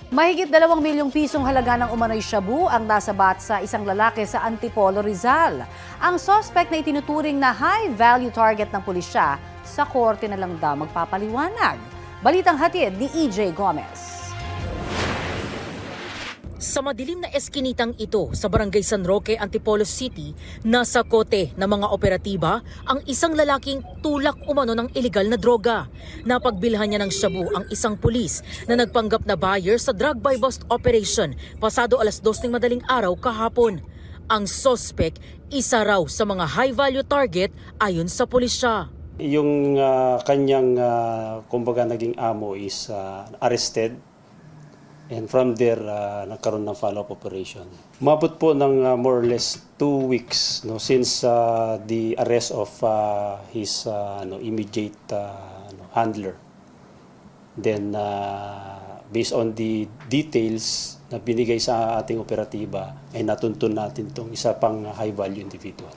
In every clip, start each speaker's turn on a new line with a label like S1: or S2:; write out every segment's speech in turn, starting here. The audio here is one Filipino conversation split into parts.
S1: Mahigit 2 milyong pisong halaga ng umano'y shabu ang nasabat sa isang lalaki sa Antipolo, Rizal. Ang suspect na itinuturing na high-value target ng pulisya, sa korte na lang daw magpapaliwanag. Balitang hatid ni EJ Gomez.
S2: Sa madilim na eskinitang ito sa Barangay San Roque, Antipolo City, nasa kote ng mga operatiba ang isang lalaking tulak umano ng ilegal na droga. Napagbilhan niya ng shabu ang isang pulis na nagpanggap na buyer sa drug buy bust operation pasado 2:00 ng madaling araw kahapon. Ang suspect, isa raw sa mga high-value target ayon sa pulisya.
S3: Yung kanyang kumbaga naging amo is arrested. And from there, nagkaroon ng follow-up operation. Umabot po ng more or less 2 weeks since the arrest of his immediate handler. Then, based on the details na binigay sa ating operatiba, ay natuntun natin itong isa pang high-value individual.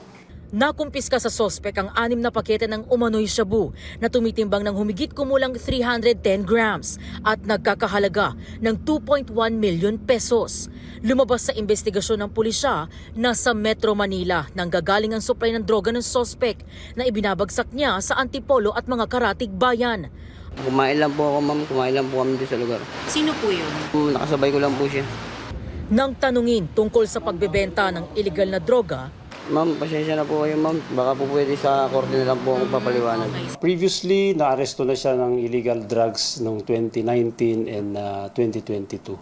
S2: Nakumpiska sa sospek ang 6 na pakete ng umano'y shabu na tumitimbang ng humigit kumulang 310 grams at nagkakahalaga ng 2.1 million pesos. Lumabas sa investigasyon ng pulisya na sa Metro Manila nang gagaling ang supply ng droga ng sospek na ibinabagsak niya sa Antipolo at mga karatig bayan.
S4: Kumain lang po ako, ma'am. Kumain lang po kami doon sa lugar.
S2: Sino po yun?
S4: Nakasabay ko lang po siya.
S2: Nang tanungin tungkol sa pagbebenta ng illegal na droga,
S4: Ma'am, pasensya na po kayo, ma'am. Baka po pwede sa korte na lang po akong papaliwanag.
S3: Previously, naaresto na siya ng illegal drugs noong 2019 and 2022.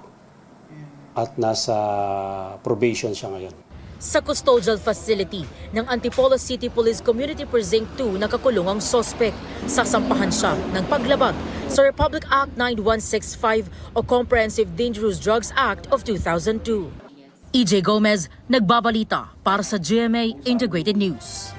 S3: At nasa probation siya ngayon.
S2: sa custodial facility ng Antipolo City Police Community Precinct 2 nakakulong ang sospek. Sasampahan siya ng paglabag sa Republic Act 9165 o Comprehensive Dangerous Drugs Act of 2002. EJ Gomez, nagbabalita para sa GMA Integrated News.